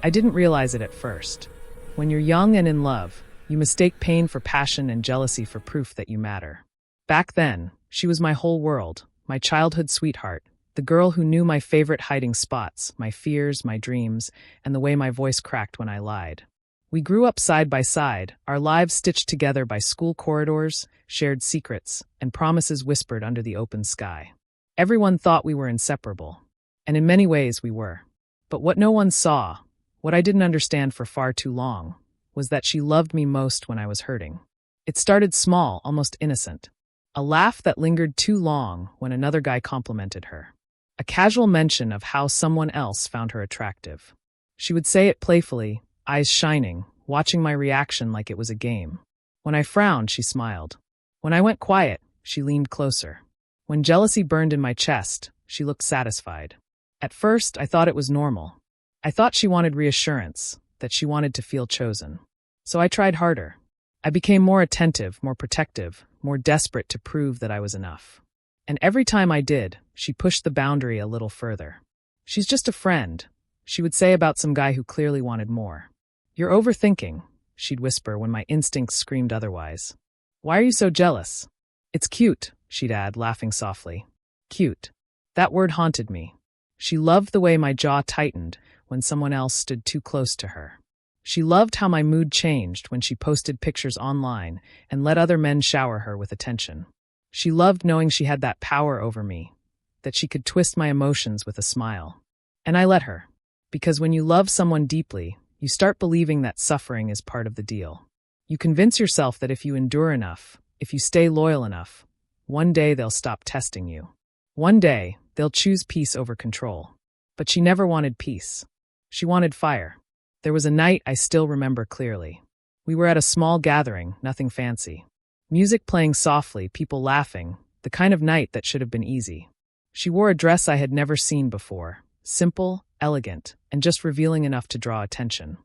I didn't realize it at first. When you're young and in love, you mistake pain for passion and jealousy for proof that you matter. Back then, she was my whole world, my childhood sweetheart, the girl who knew my favorite hiding spots, my fears, my dreams, and the way my voice cracked when I lied. We grew up side by side, our lives stitched together by school corridors, shared secrets, and promises whispered under the open sky. Everyone thought we were inseparable. And in many ways we were. But what no one saw, what I didn't understand for far too long, was that she loved me most when I was hurting. It started small, almost innocent. A laugh that lingered too long when another guy complimented her. A casual mention of how someone else found her attractive. She would say it playfully, eyes shining, watching my reaction like it was a game. When I frowned, she smiled. When I went quiet, she leaned closer. When jealousy burned in my chest, she looked satisfied. At first, I thought it was normal. I thought she wanted reassurance, that she wanted to feel chosen. So I tried harder. I became more attentive, more protective, more desperate to prove that I was enough. And every time I did, she pushed the boundary a little further. "She's just a friend," she would say about some guy who clearly wanted more. "You're overthinking," she'd whisper when my instincts screamed otherwise. "Why are you so jealous?" "It's cute," she'd add, laughing softly. Cute. That word haunted me. She loved the way my jaw tightened when someone else stood too close to her. She loved how my mood changed when she posted pictures online and let other men shower her with attention. She loved knowing she had that power over me, that she could twist my emotions with a smile. And I let her. Because when you love someone deeply, you start believing that suffering is part of the deal. You convince yourself that if you endure enough, if you stay loyal enough, one day they'll stop testing you. One day, they'll choose peace over control. But she never wanted peace. She wanted fire. There was a night I still remember clearly. We were at a small gathering, nothing fancy. Music playing softly, people laughing, the kind of night that should have been easy. She wore a dress I had never seen before, simple, elegant, and just revealing enough to draw attention.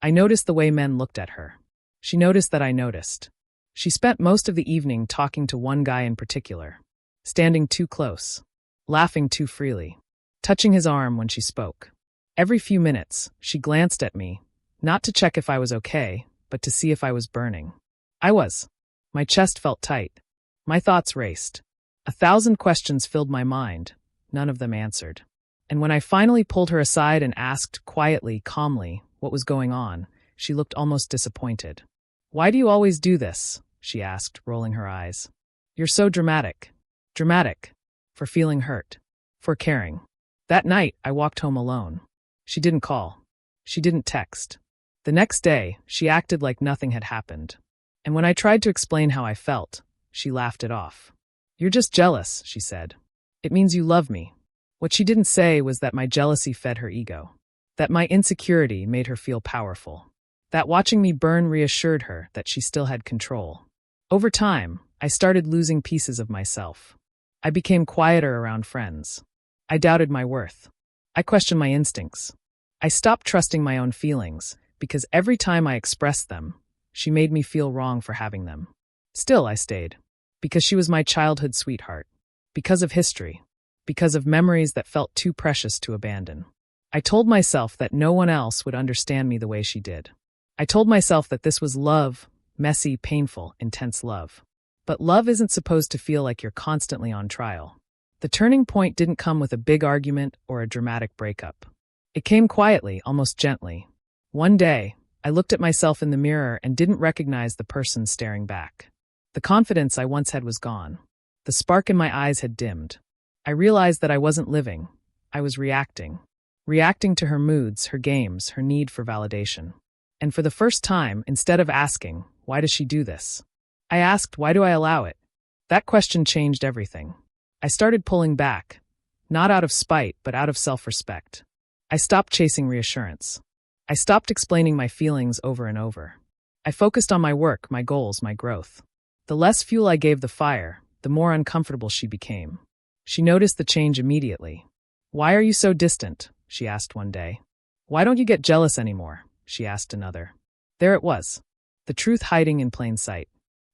I noticed the way men looked at her. She noticed that I noticed. She spent most of the evening talking to one guy in particular, standing too close, laughing too freely, touching his arm when she spoke. Every few minutes, she glanced at me, not to check if I was okay, but to see if I was burning. I was. My chest felt tight. My thoughts raced. 1,000 questions filled my mind, none of them answered. And when I finally pulled her aside and asked quietly, calmly, what was going on, she looked almost disappointed. "Why do you always do this?" she asked, rolling her eyes. "You're so dramatic." Dramatic. For feeling hurt. For caring. That night, I walked home alone. She didn't call. She didn't text. The next day, she acted like nothing had happened. And when I tried to explain how I felt, she laughed it off. "You're just jealous," she said. "It means you love me." What she didn't say was that my jealousy fed her ego. That my insecurity made her feel powerful. That watching me burn reassured her that she still had control. Over time, I started losing pieces of myself. I became quieter around friends. I doubted my worth. I questioned my instincts. I stopped trusting my own feelings, because every time I expressed them, she made me feel wrong for having them. Still, I stayed. Because she was my childhood sweetheart. Because of history. Because of memories that felt too precious to abandon. I told myself that no one else would understand me the way she did. I told myself that this was love, messy, painful, intense love. But love isn't supposed to feel like you're constantly on trial. The turning point didn't come with a big argument or a dramatic breakup. It came quietly, almost gently. One day, I looked at myself in the mirror and didn't recognize the person staring back. The confidence I once had was gone. The spark in my eyes had dimmed. I realized that I wasn't living. I was reacting. Reacting to her moods, her games, her need for validation. And for the first time, instead of asking, "Why does she do this?" I asked, "Why do I allow it?" That question changed everything. I started pulling back, not out of spite, but out of self-respect. I stopped chasing reassurance. I stopped explaining my feelings over and over. I focused on my work, my goals, my growth. The less fuel I gave the fire, the more uncomfortable she became. She noticed the change immediately. "Why are you so distant?" she asked one day. "Why don't you get jealous anymore?" she asked another. There it was. The truth hiding in plain sight.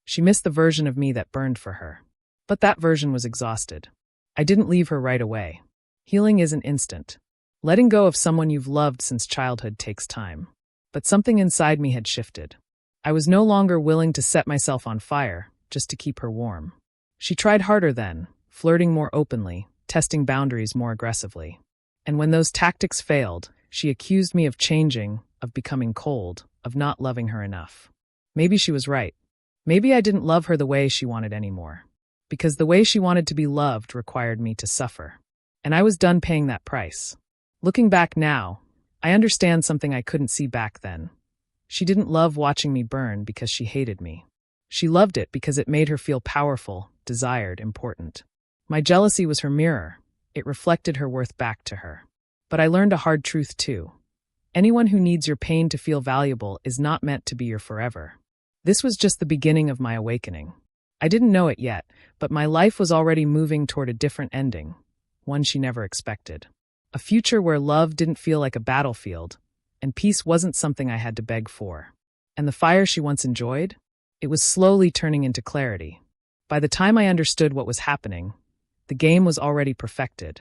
She missed the version of me that burned for her. But that version was exhausted. I didn't leave her right away. Healing isn't instant. Letting go of someone you've loved since childhood takes time. But something inside me had shifted. I was no longer willing to set myself on fire just to keep her warm. She tried harder then, flirting more openly, testing boundaries more aggressively. And when those tactics failed, she accused me of changing, of becoming cold, of not loving her enough. Maybe she was right. Maybe I didn't love her the way she wanted anymore. Because the way she wanted to be loved required me to suffer. And I was done paying that price. Looking back now, I understand something I couldn't see back then. She didn't love watching me burn because she hated me. She loved it because it made her feel powerful, desired, important. My jealousy was her mirror. It reflected her worth back to her. But I learned a hard truth too. Anyone who needs your pain to feel valuable is not meant to be your forever. This was just the beginning of my awakening. I didn't know it yet, but my life was already moving toward a different ending, one she never expected. A future where love didn't feel like a battlefield, and peace wasn't something I had to beg for. And the fire she once enjoyed? It was slowly turning into clarity. By the time I understood what was happening, the game was already perfected,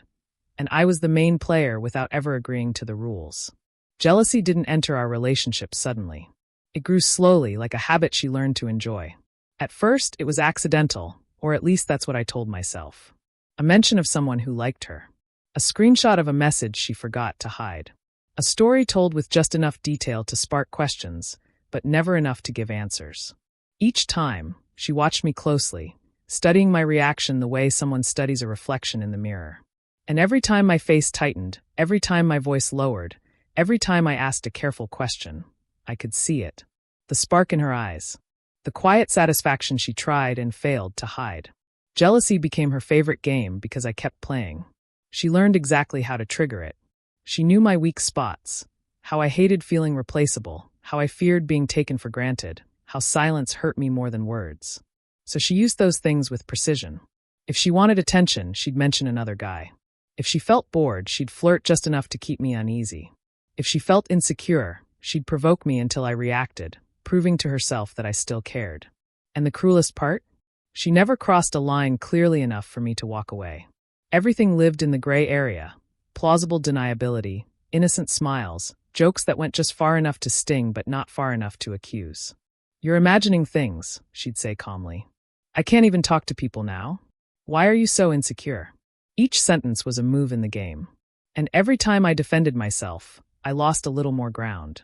and I was the main player without ever agreeing to the rules. Jealousy didn't enter our relationship suddenly. It grew slowly, like a habit she learned to enjoy. At first, it was accidental, or at least that's what I told myself. A mention of someone who liked her. A screenshot of a message she forgot to hide. A story told with just enough detail to spark questions, but never enough to give answers. Each time, she watched me closely, studying my reaction the way someone studies a reflection in the mirror. And every time my face tightened, every time my voice lowered, every time I asked a careful question, I could see it. The spark in her eyes. The quiet satisfaction she tried and failed to hide. Jealousy became her favorite game because I kept playing. She learned exactly how to trigger it. She knew my weak spots, how I hated feeling replaceable, how I feared being taken for granted, how silence hurt me more than words. So she used those things with precision. If she wanted attention, she'd mention another guy. If she felt bored, she'd flirt just enough to keep me uneasy. If she felt insecure, she'd provoke me until I reacted, proving to herself that I still cared. And the cruelest part? She never crossed a line clearly enough for me to walk away. Everything lived in the gray area. Plausible deniability, innocent smiles, jokes that went just far enough to sting but not far enough to accuse. "You're imagining things," she'd say calmly. "I can't even talk to people now. Why are you so insecure?" Each sentence was a move in the game. And every time I defended myself, I lost a little more ground.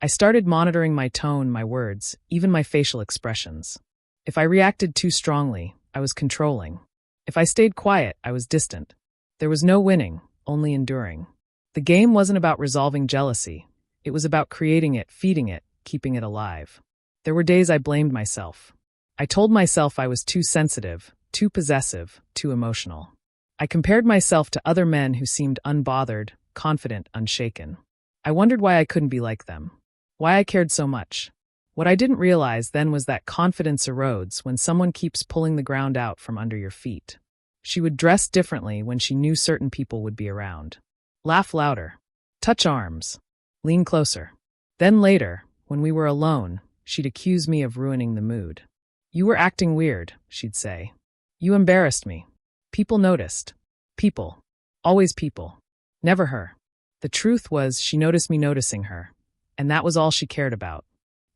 I started monitoring my tone, my words, even my facial expressions. If I reacted too strongly, I was controlling. If I stayed quiet, I was distant. There was no winning, only enduring. The game wasn't about resolving jealousy. It was about creating it, feeding it, keeping it alive. There were days I blamed myself. I told myself I was too sensitive, too possessive, too emotional. I compared myself to other men who seemed unbothered, confident, unshaken. I wondered why I couldn't be like them. Why I cared so much. What I didn't realize then was that confidence erodes when someone keeps pulling the ground out from under your feet. She would dress differently when she knew certain people would be around. Laugh louder. Touch arms. Lean closer. Then later, when we were alone, she'd accuse me of ruining the mood. "You were acting weird," she'd say. "You embarrassed me. People noticed." People. Always people. Never her. The truth was, she noticed me noticing her, and that was all she cared about.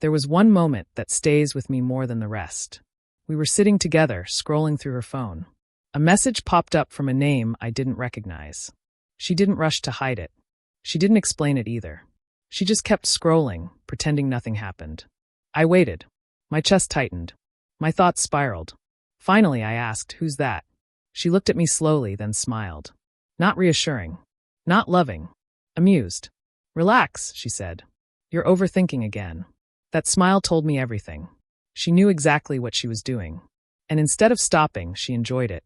There was one moment that stays with me more than the rest. We were sitting together, scrolling through her phone. A message popped up from a name I didn't recognize. She didn't rush to hide it. She didn't explain it either. She just kept scrolling, pretending nothing happened. I waited. My chest tightened. My thoughts spiraled. Finally, I asked, "Who's that?" She looked at me slowly, then smiled. Not reassuring. Not loving. Amused. "Relax," she said. "You're overthinking again." That smile told me everything. She knew exactly what she was doing. And instead of stopping, she enjoyed it.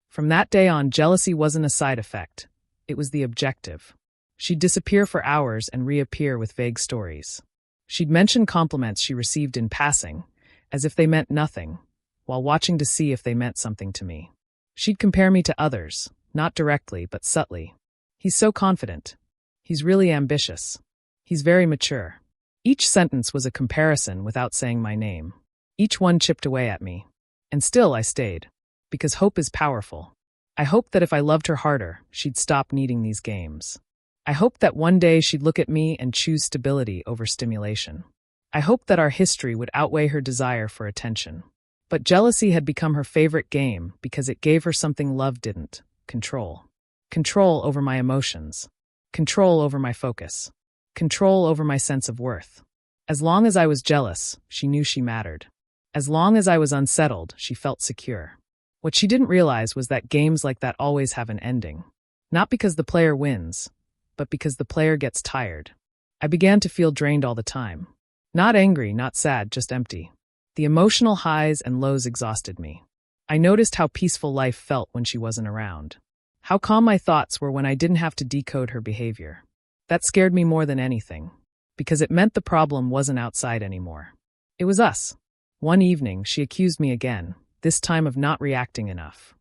From that day on, jealousy wasn't a side effect. It was the objective. She'd disappear for hours and reappear with vague stories. She'd mention compliments she received in passing, as if they meant nothing, while watching to see if they meant something to me. She'd compare me to others, not directly but subtly. "He's so confident. He's really ambitious. He's very mature." Each sentence was a comparison without saying my name. Each one chipped away at me. And still I stayed. Because hope is powerful. I hoped that if I loved her harder, she'd stop needing these games. I hoped that one day she'd look at me and choose stability over stimulation. I hoped that our history would outweigh her desire for attention. But jealousy had become her favorite game because it gave her something love didn't: control. Control over my emotions. Control over my focus. Control over my sense of worth. As long as I was jealous, she knew she mattered. As long as I was unsettled, she felt secure. What she didn't realize was that games like that always have an ending. Not because the player wins, but because the player gets tired. I began to feel drained all the time. Not angry, not sad, just empty. The emotional highs and lows exhausted me. I noticed how peaceful life felt when she wasn't around. How calm my thoughts were when I didn't have to decode her behavior. That scared me more than anything, because it meant the problem wasn't outside anymore. It was us. One evening, she accused me again, this time of not reacting enough.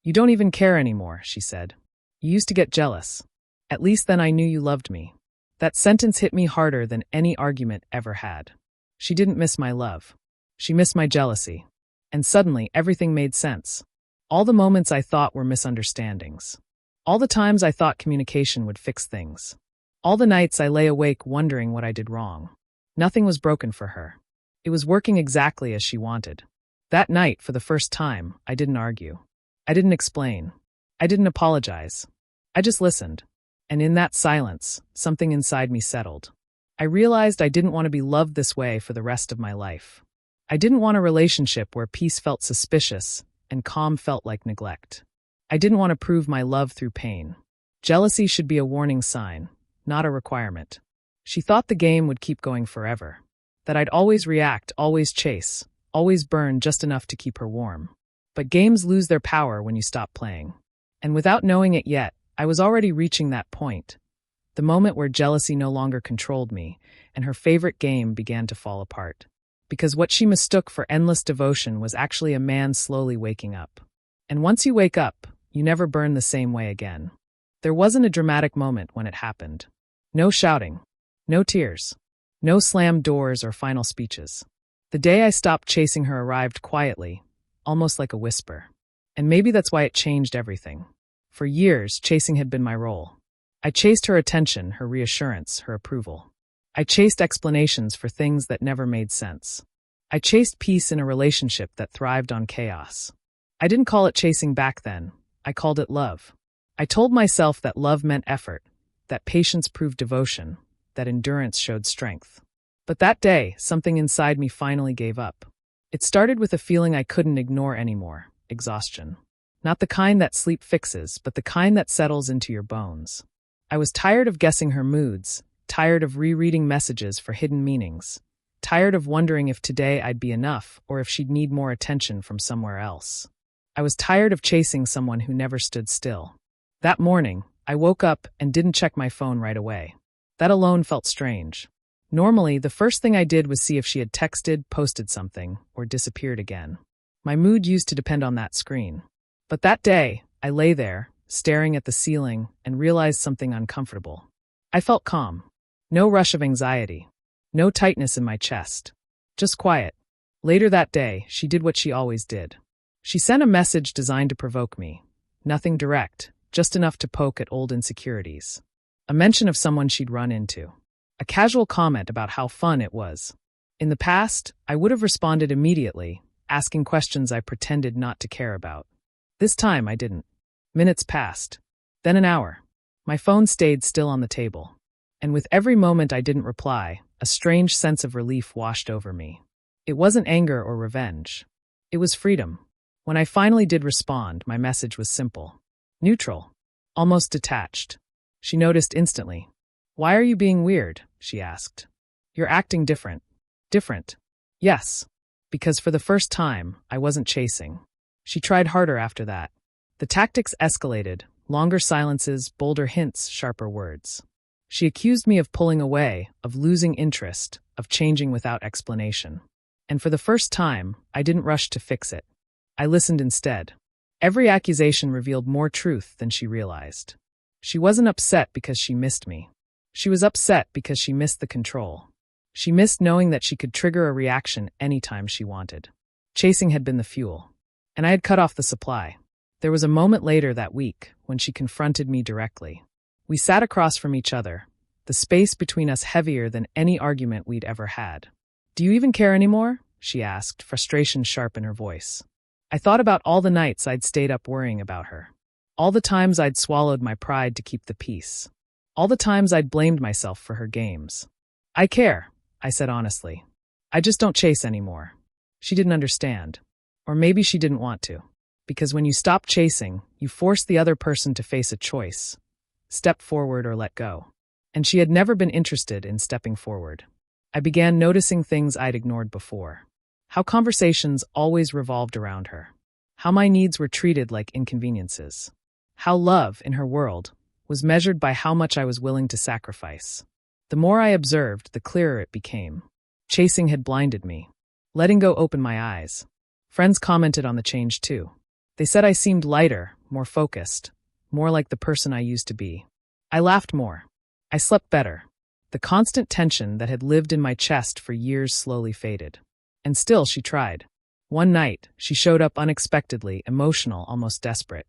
"You don't even care anymore," she said. "You used to get jealous. At least then I knew you loved me." That sentence hit me harder than any argument ever had. She didn't miss my love. She missed my jealousy. And suddenly, everything made sense. All the moments I thought were misunderstandings. All the times I thought communication would fix things. All the nights I lay awake wondering what I did wrong. Nothing was broken for her. It was working exactly as she wanted. That night, for the first time, I didn't argue. I didn't explain. I didn't apologize. I just listened. And in that silence, something inside me settled. I realized I didn't want to be loved this way for the rest of my life. I didn't want a relationship where peace felt suspicious and calm felt like neglect. I didn't want to prove my love through pain. Jealousy should be a warning sign, not a requirement. She thought the game would keep going forever. That I'd always react, always chase, always burn just enough to keep her warm. But games lose their power when you stop playing. And without knowing it yet, I was already reaching that point. The moment where jealousy no longer controlled me, and her favorite game began to fall apart. Because what she mistook for endless devotion was actually a man slowly waking up. And once you wake up, you never burn the same way again. There wasn't a dramatic moment when it happened. No shouting. No tears. No slammed doors or final speeches. The day I stopped chasing her arrived quietly, almost like a whisper. And maybe that's why it changed everything. For years, chasing had been my role. I chased her attention, her reassurance, her approval. I chased explanations for things that never made sense. I chased peace in a relationship that thrived on chaos. I didn't call it chasing back then. I called it love. I told myself that love meant effort, that patience proved devotion, that endurance showed strength. But that day, something inside me finally gave up. It started with a feeling I couldn't ignore anymore: exhaustion. Not the kind that sleep fixes, but the kind that settles into your bones. I was tired of guessing her moods, tired of rereading messages for hidden meanings, tired of wondering if today I'd be enough or if she'd need more attention from somewhere else. I was tired of chasing someone who never stood still. That morning, I woke up and didn't check my phone right away. That alone felt strange. Normally, the first thing I did was see if she had texted, posted something, or disappeared again. My mood used to depend on that screen. But that day, I lay there, staring at the ceiling, and realized something uncomfortable. I felt calm. No rush of anxiety. No tightness in my chest. Just quiet. Later that day, she did what she always did. She sent a message designed to provoke me. Nothing direct, just enough to poke at old insecurities. A mention of someone she'd run into. A casual comment about how fun it was. In the past, I would have responded immediately, asking questions I pretended not to care about. This time, I didn't. Minutes passed. Then an hour. My phone stayed still on the table. And with every moment I didn't reply, a strange sense of relief washed over me. It wasn't anger or revenge. It was freedom. When I finally did respond, my message was simple. Neutral. Almost detached. She noticed instantly. "Why are you being weird?" she asked. "You're acting different." Different. Yes. Because for the first time, I wasn't chasing. She tried harder after that. The tactics escalated. Longer silences, bolder hints, sharper words. She accused me of pulling away, of losing interest, of changing without explanation. And for the first time, I didn't rush to fix it. I listened instead. Every accusation revealed more truth than she realized. She wasn't upset because she missed me. She was upset because she missed the control. She missed knowing that she could trigger a reaction anytime she wanted. Chasing had been the fuel. And I had cut off the supply. There was a moment later that week when she confronted me directly. We sat across from each other, the space between us heavier than any argument we'd ever had. "Do you even care anymore?" she asked, frustration sharp in her voice. I thought about all the nights I'd stayed up worrying about her. All the times I'd swallowed my pride to keep the peace. All the times I'd blamed myself for her games. "I care," I said honestly. "I just don't chase anymore." She didn't understand. Or maybe she didn't want to. Because when you stop chasing, you force the other person to face a choice. Step forward or let go. And she had never been interested in stepping forward. I began noticing things I'd ignored before. How conversations always revolved around her. How my needs were treated like inconveniences. How love, in her world, was measured by how much I was willing to sacrifice. The more I observed, the clearer it became. Chasing had blinded me. Letting go opened my eyes. Friends commented on the change too. They said I seemed lighter, more focused, more like the person I used to be. I laughed more. I slept better. The constant tension that had lived in my chest for years slowly faded. And still she tried. One night, she showed up unexpectedly, emotional, almost desperate.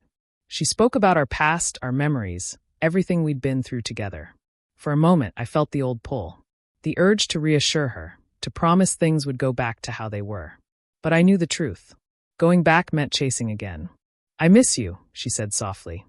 She spoke about our past, our memories, everything we'd been through together. For a moment, I felt the old pull. The urge to reassure her, to promise things would go back to how they were. But I knew the truth. Going back meant chasing again. "I miss you," she said softly.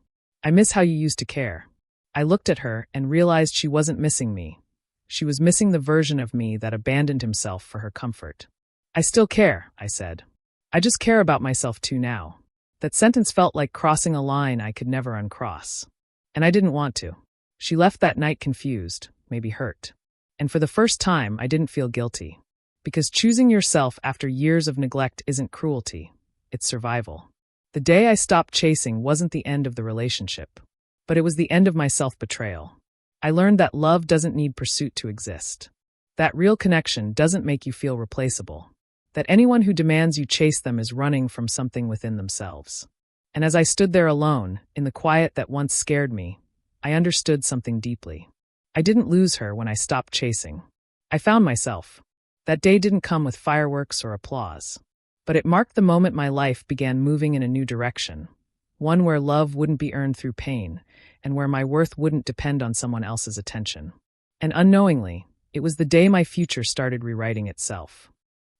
"I miss how you used to care." I looked at her and realized she wasn't missing me. She was missing the version of me that abandoned himself for her comfort. "I still care," I said. "I just care about myself too now." That sentence felt like crossing a line I could never uncross. And I didn't want to. She left that night confused, maybe hurt. And for the first time, I didn't feel guilty. Because choosing yourself after years of neglect isn't cruelty, it's survival. The day I stopped chasing wasn't the end of the relationship, but it was the end of my self-betrayal. I learned that love doesn't need pursuit to exist. That real connection doesn't make you feel replaceable. That anyone who demands you chase them is running from something within themselves. And as I stood there alone, in the quiet that once scared me, I understood something deeply. I didn't lose her when I stopped chasing. I found myself. That day didn't come with fireworks or applause. But it marked the moment my life began moving in a new direction. One where love wouldn't be earned through pain, and where my worth wouldn't depend on someone else's attention. And unknowingly, it was the day my future started rewriting itself.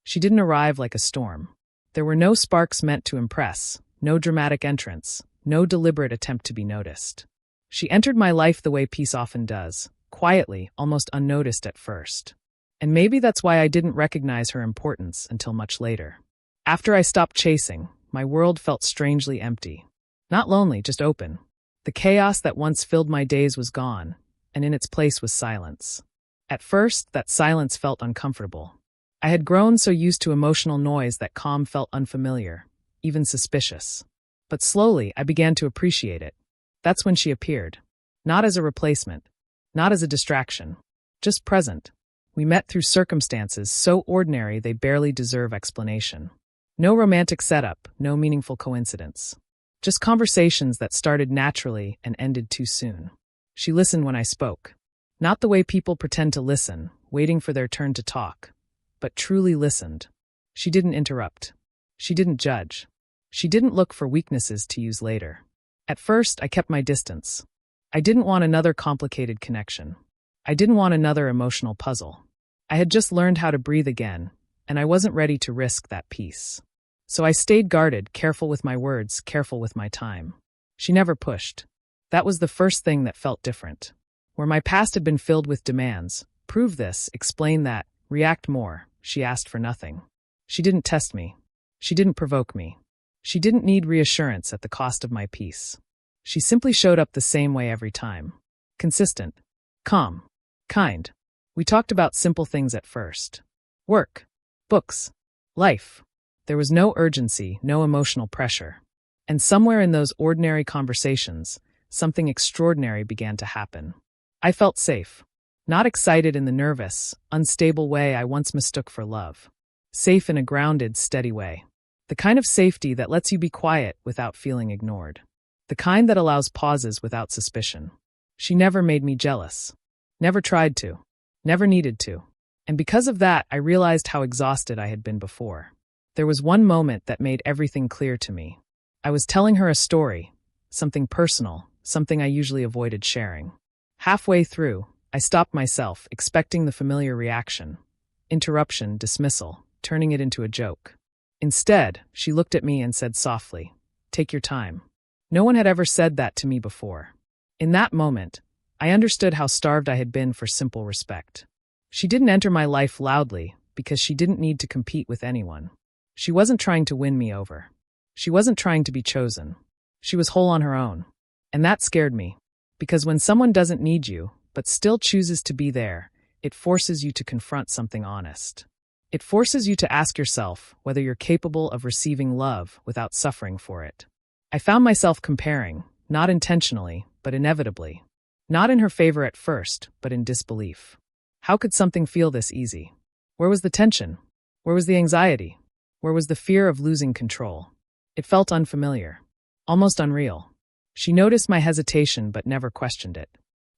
She didn't arrive like a storm. There were no sparks meant to impress, no dramatic entrance, no deliberate attempt to be noticed. She entered my life the way peace often does, quietly, almost unnoticed at first. And maybe that's why I didn't recognize her importance until much later. After I stopped chasing, my world felt strangely empty. Not lonely, just open. The chaos that once filled my days was gone, and in its place was silence. At first, that silence felt uncomfortable. I had grown so used to emotional noise that calm felt unfamiliar, even suspicious. But slowly, I began to appreciate it. That's when she appeared. Not as a replacement, not as a distraction, just present. We met through circumstances so ordinary they barely deserve explanation. No romantic setup, no meaningful coincidence. Just conversations that started naturally and ended too soon. She listened when I spoke. Not the way people pretend to listen, waiting for their turn to talk, but truly listened. She didn't interrupt. She didn't judge. She didn't look for weaknesses to use later. At first, I kept my distance. I didn't want another complicated connection. I didn't want another emotional puzzle. I had just learned how to breathe again, and I wasn't ready to risk that peace. So I stayed guarded, careful with my words, careful with my time. She never pushed. That was the first thing that felt different. Where my past had been filled with demands, prove this, explain that, react more, she asked for nothing. She didn't test me. She didn't provoke me. She didn't need reassurance at the cost of my peace. She simply showed up the same way every time. Consistent. Calm. Kind. We talked about simple things at first. Work. Books. Life. There was no urgency, no emotional pressure. And somewhere in those ordinary conversations, something extraordinary began to happen. I felt safe. Not excited in the nervous, unstable way I once mistook for love. Safe in a grounded, steady way. The kind of safety that lets you be quiet without feeling ignored. The kind that allows pauses without suspicion. She never made me jealous. Never tried to. Never needed to. And because of that, I realized how exhausted I had been before. There was one moment that made everything clear to me. I was telling her a story, something personal, something I usually avoided sharing. Halfway through, I stopped myself, expecting the familiar reaction. Interruption, dismissal, turning it into a joke. Instead, she looked at me and said softly, "Take your time." No one had ever said that to me before. In that moment, I understood how starved I had been for simple respect. She didn't enter my life loudly because she didn't need to compete with anyone. She wasn't trying to win me over. She wasn't trying to be chosen. She was whole on her own. And that scared me, because when someone doesn't need you, but still chooses to be there, it forces you to confront something honest. It forces you to ask yourself whether you're capable of receiving love without suffering for it. I found myself comparing, not intentionally, but inevitably. Not in her favor at first, but in disbelief. How could something feel this easy? Where was the tension? Where was the anxiety? Where was the fear of losing control? It felt unfamiliar, almost unreal. She noticed my hesitation but never questioned it.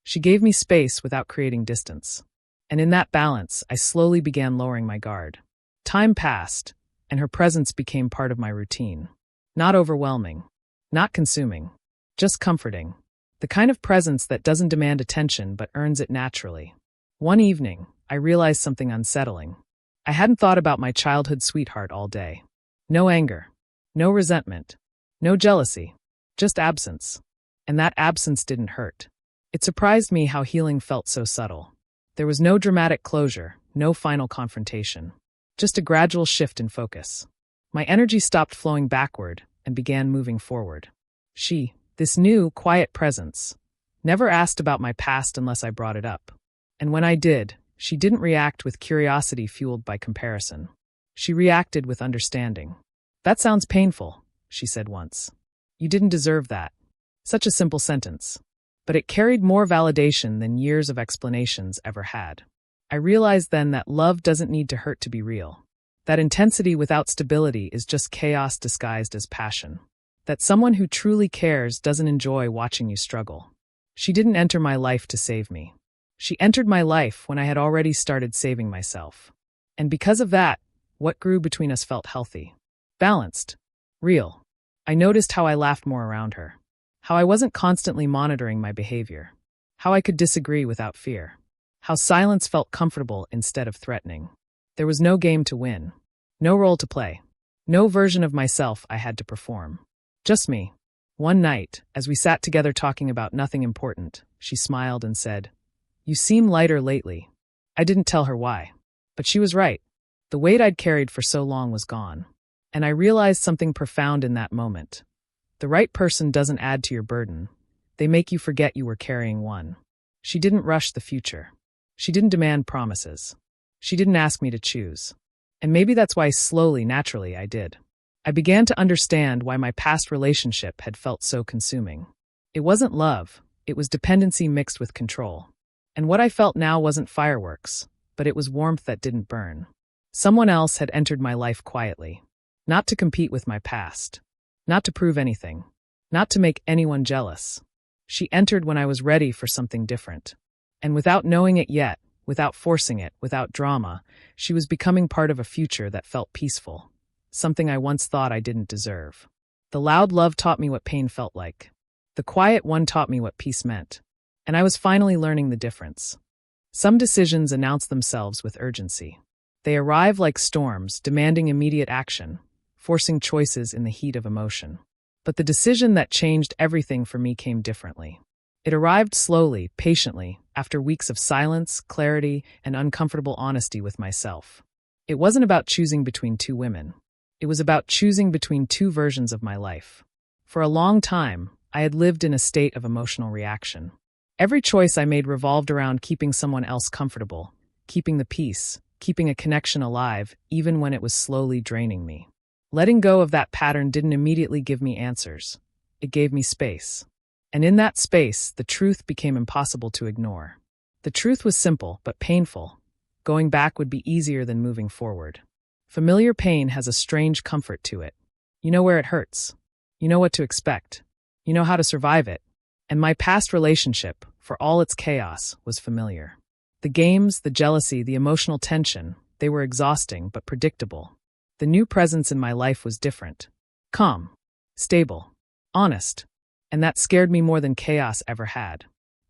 She gave me space without creating distance. And in that balance, I slowly began lowering my guard. Time passed, and her presence became part of my routine. Not overwhelming, not consuming, just comforting. The kind of presence that doesn't demand attention but earns it naturally. One evening, I realized something unsettling. I hadn't thought about my childhood sweetheart all day. No anger, no resentment, no jealousy, just absence. And that absence didn't hurt. It surprised me how healing felt so subtle. There was no dramatic closure, no final confrontation. Just a gradual shift in focus. My energy stopped flowing backward and began moving forward. She, this new, quiet presence, never asked about my past unless I brought it up. And when I did, she didn't react with curiosity fueled by comparison. She reacted with understanding. "That sounds painful," she said once. "You didn't deserve that." Such a simple sentence. But it carried more validation than years of explanations ever had. I realized then that love doesn't need to hurt to be real. That intensity without stability is just chaos disguised as passion. That someone who truly cares doesn't enjoy watching you struggle. She didn't enter my life to save me. She entered my life when I had already started saving myself. And because of that, what grew between us felt healthy. Balanced. Real. I noticed how I laughed more around her. How I wasn't constantly monitoring my behavior. How I could disagree without fear. How silence felt comfortable instead of threatening. There was no game to win. No role to play. No version of myself I had to perform. Just me. One night, as we sat together talking about nothing important, she smiled and said, "You seem lighter lately." I didn't tell her why. But she was right. The weight I'd carried for so long was gone. And I realized something profound in that moment. The right person doesn't add to your burden. They make you forget you were carrying one. She didn't rush the future. She didn't demand promises. She didn't ask me to choose. And maybe that's why slowly, naturally, I did. I began to understand why my past relationship had felt so consuming. It wasn't love. It was dependency mixed with control. And what I felt now wasn't fireworks, but it was warmth that didn't burn. Someone else had entered my life quietly. Not to compete with my past. Not to prove anything. Not to make anyone jealous. She entered when I was ready for something different. And without knowing it yet, without forcing it, without drama, she was becoming part of a future that felt peaceful. Something I once thought I didn't deserve. The loud love taught me what pain felt like. The quiet one taught me what peace meant. And I was finally learning the difference. Some decisions announce themselves with urgency. They arrive like storms, demanding immediate action, forcing choices in the heat of emotion. But the decision that changed everything for me came differently. It arrived slowly, patiently, after weeks of silence, clarity, and uncomfortable honesty with myself. It wasn't about choosing between two women. It was about choosing between two versions of my life. For a long time, I had lived in a state of emotional reaction. Every choice I made revolved around keeping someone else comfortable, keeping the peace, keeping a connection alive, even when it was slowly draining me. Letting go of that pattern didn't immediately give me answers. It gave me space. And in that space, the truth became impossible to ignore. The truth was simple, but painful. Going back would be easier than moving forward. Familiar pain has a strange comfort to it. You know where it hurts. You know what to expect. You know how to survive it. And my past relationship, for all its chaos, was familiar. The games, the jealousy, the emotional tension, they were exhausting but predictable. The new presence in my life was different. Calm. Stable. Honest. And that scared me more than chaos ever had.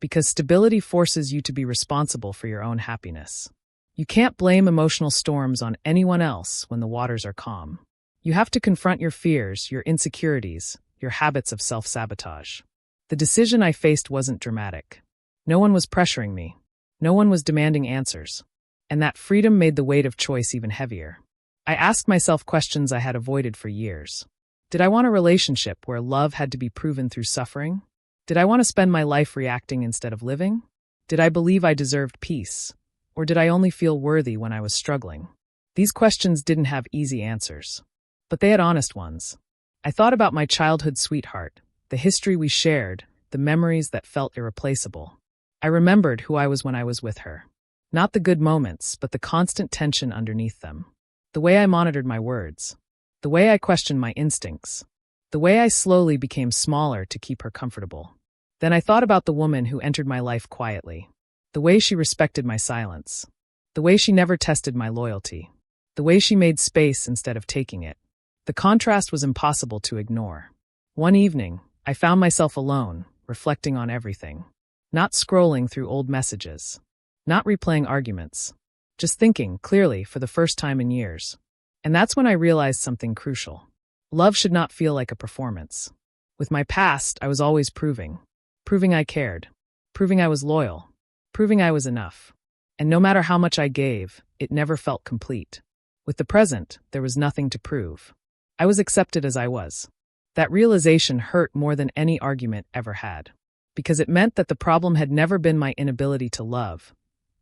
because stability forces you to be responsible for your own happiness. You can't blame emotional storms on anyone else when the waters are calm. You have to confront your fears, your insecurities, your habits of self-sabotage. The decision I faced wasn't dramatic. No one was pressuring me. No one was demanding answers. And that freedom made the weight of choice even heavier. I asked myself questions I had avoided for years. Did I want a relationship where love had to be proven through suffering? Did I want to spend my life reacting instead of living? Did I believe I deserved peace? Or did I only feel worthy when I was struggling? These questions didn't have easy answers, but they had honest ones. I thought about my childhood sweetheart, the history we shared, the memories that felt irreplaceable. I remembered who I was when I was with her. Not the good moments, but the constant tension underneath them. The way I monitored my words. The way I questioned my instincts. The way I slowly became smaller to keep her comfortable. Then I thought about the woman who entered my life quietly. The way she respected my silence. The way she never tested my loyalty. The way she made space instead of taking it. The contrast was impossible to ignore. One evening, I found myself alone, reflecting on everything. Not scrolling through old messages. Not replaying arguments. Just thinking clearly for the first time in years. And that's when I realized something crucial. Love should not feel like a performance. With my past, I was always proving. Proving I cared. Proving I was loyal. Proving I was enough. And no matter how much I gave, it never felt complete. With the present, there was nothing to prove. I was accepted as I was. That realization hurt more than any argument ever had. Because it meant that the problem had never been my inability to love.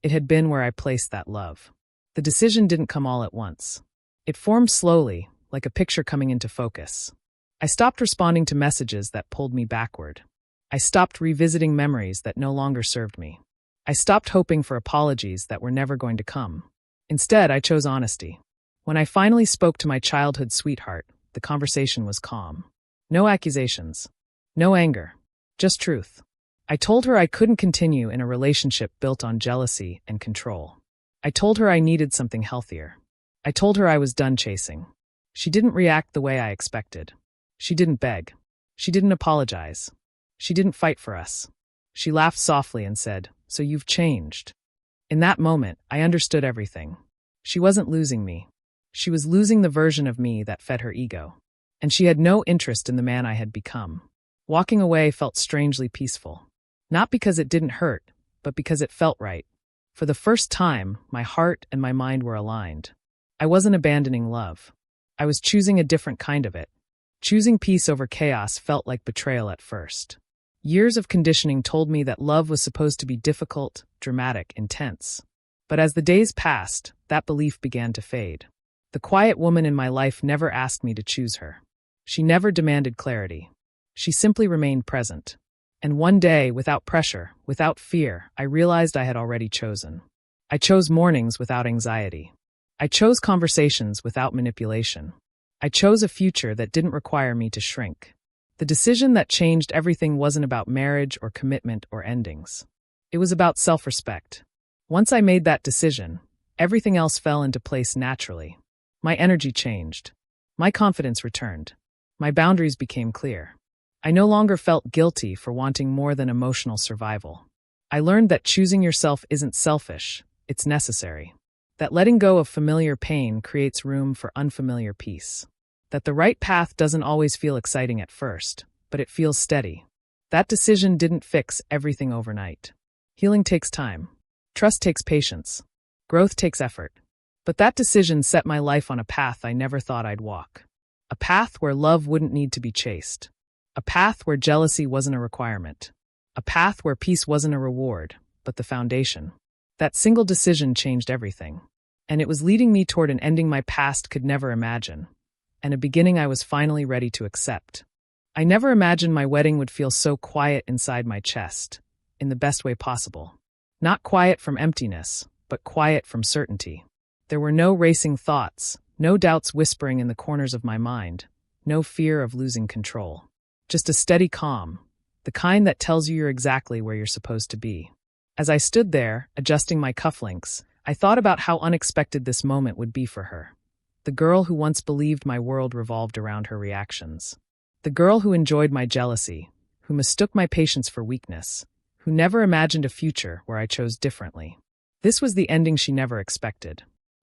It had been where I placed that love. The decision didn't come all at once. It formed slowly, like a picture coming into focus. I stopped responding to messages that pulled me backward. I stopped revisiting memories that no longer served me. I stopped hoping for apologies that were never going to come. Instead, I chose honesty. When I finally spoke to my childhood sweetheart, the conversation was calm. No accusations. No anger. Just truth. I told her I couldn't continue in a relationship built on jealousy and control. I told her I needed something healthier. I told her I was done chasing. She didn't react the way I expected. She didn't beg. She didn't apologize. She didn't fight for us. She laughed softly and said, "So you've changed." In that moment, I understood everything. She wasn't losing me. She was losing the version of me that fed her ego. And she had no interest in the man I had become. Walking away felt strangely peaceful. Not because it didn't hurt, but because it felt right. For the first time, my heart and my mind were aligned. I wasn't abandoning love. I was choosing a different kind of it. Choosing peace over chaos felt like betrayal at first. Years of conditioning told me that love was supposed to be difficult, dramatic, intense. But as the days passed, that belief began to fade. The quiet woman in my life never asked me to choose her. She never demanded clarity. She simply remained present. And one day, without pressure, without fear, I realized I had already chosen. I chose mornings without anxiety. I chose conversations without manipulation. I chose a future that didn't require me to shrink. The decision that changed everything wasn't about marriage or commitment or endings. It was about self-respect. Once I made that decision, everything else fell into place naturally. My energy changed. My confidence returned. My boundaries became clear. I no longer felt guilty for wanting more than emotional survival. I learned that choosing yourself isn't selfish, it's necessary. That letting go of familiar pain creates room for unfamiliar peace. That the right path doesn't always feel exciting at first, but it feels steady. That decision didn't fix everything overnight. Healing takes time. Trust takes patience. Growth takes effort. But that decision set my life on a path I never thought I'd walk. A path where love wouldn't need to be chased. A path where jealousy wasn't a requirement. A path where peace wasn't a reward, but the foundation. That single decision changed everything. And it was leading me toward an ending my past could never imagine. And a beginning I was finally ready to accept. I never imagined my wedding would feel so quiet inside my chest, in the best way possible. Not quiet from emptiness, but quiet from certainty. There were no racing thoughts, no doubts whispering in the corners of my mind, no fear of losing control. Just a steady calm, the kind that tells you you're exactly where you're supposed to be. As I stood there, adjusting my cufflinks, I thought about how unexpected this moment would be for her. The girl who once believed my world revolved around her reactions. The girl who enjoyed my jealousy, who mistook my patience for weakness, who never imagined a future where I chose differently. This was the ending she never expected.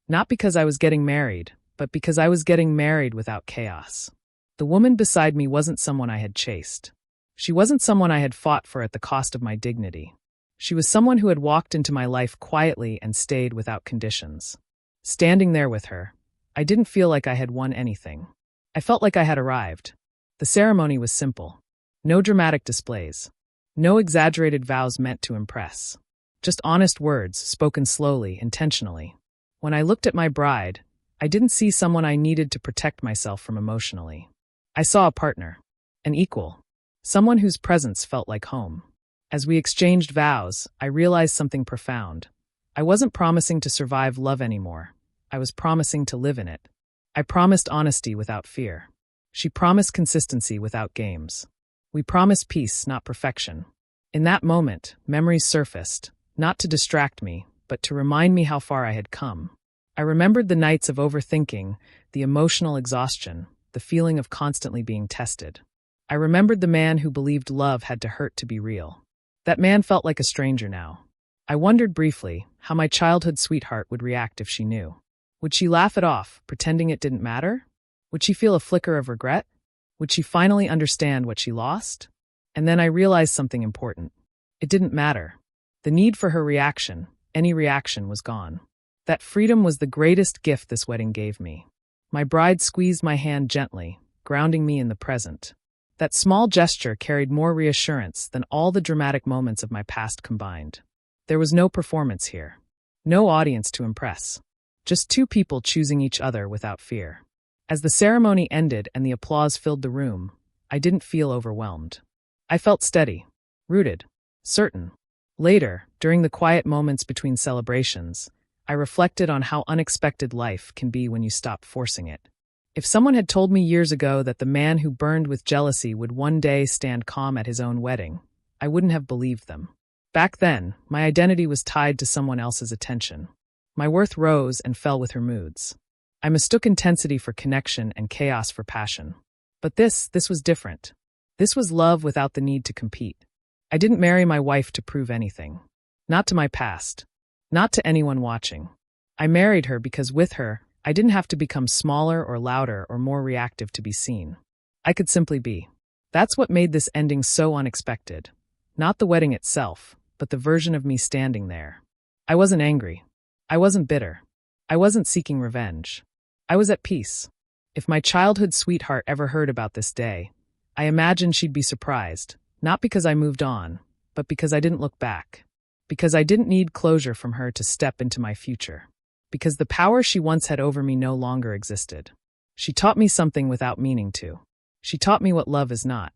Not because I was getting married, but because I was getting married without chaos. The woman beside me wasn't someone I had chased. She wasn't someone I had fought for at the cost of my dignity. She was someone who had walked into my life quietly and stayed without conditions. Standing there with her, I didn't feel like I had won anything. I felt like I had arrived. The ceremony was simple. No dramatic displays. No exaggerated vows meant to impress. Just honest words, spoken slowly, intentionally. When I looked at my bride, I didn't see someone I needed to protect myself from emotionally. I saw a partner, an equal, someone whose presence felt like home. As we exchanged vows, I realized something profound. I wasn't promising to survive love anymore. I was promising to live in it. I promised honesty without fear. She promised consistency without games. We promised peace, not perfection. In that moment, memories surfaced, not to distract me, but to remind me how far I had come. I remembered the nights of overthinking, the emotional exhaustion, the feeling of constantly being tested. I remembered the man who believed love had to hurt to be real. That man felt like a stranger now. I wondered briefly how my childhood sweetheart would react if she knew. Would she laugh it off, pretending it didn't matter? Would she feel a flicker of regret? Would she finally understand what she lost? And then I realized something important. It didn't matter. The need for her reaction, any reaction, was gone. That freedom was the greatest gift this wedding gave me. My bride squeezed my hand gently, grounding me in the present. That small gesture carried more reassurance than all the dramatic moments of my past combined. There was no performance here. No audience to impress. Just two people choosing each other without fear. As the ceremony ended and the applause filled the room, I didn't feel overwhelmed. I felt steady, rooted, certain. Later, during the quiet moments between celebrations, I reflected on how unexpected life can be when you stop forcing it. If someone had told me years ago that the man who burned with jealousy would one day stand calm at his own wedding, I wouldn't have believed them. Back then, my identity was tied to someone else's attention. My worth rose and fell with her moods. I mistook intensity for connection and chaos for passion. But this was different. This was love without the need to compete. I didn't marry my wife to prove anything. Not to my past. Not to anyone watching. I married her because with her, I didn't have to become smaller or louder or more reactive to be seen. I could simply be. That's what made this ending so unexpected. Not the wedding itself, but the version of me standing there. I wasn't angry. I wasn't bitter. I wasn't seeking revenge. I was at peace. If my childhood sweetheart ever heard about this day, I imagined she'd be surprised, not because I moved on, but because I didn't look back. Because I didn't need closure from her to step into my future. Because the power she once had over me no longer existed. She taught me something without meaning to. She taught me what love is not.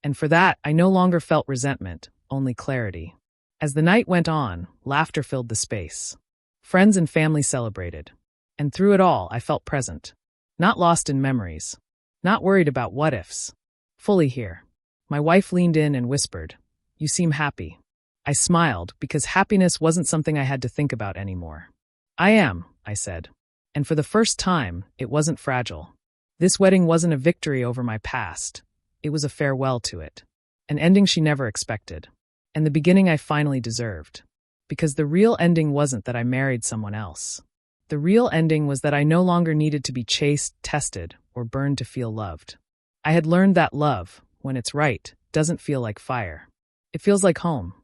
And for that, I no longer felt resentment, only clarity. As the night went on, laughter filled the space. Friends and family celebrated. And through it all, I felt present. Not lost in memories. Not worried about what-ifs. Fully here. My wife leaned in and whispered, "You seem happy." I smiled because happiness wasn't something I had to think about anymore. "I am," I said. And for the first time, it wasn't fragile. This wedding wasn't a victory over my past. It was a farewell to it. An ending she never expected. And the beginning I finally deserved. Because the real ending wasn't that I married someone else. The real ending was that I no longer needed to be chased, tested, or burned to feel loved. I had learned that love, when it's right, doesn't feel like fire. It feels like home.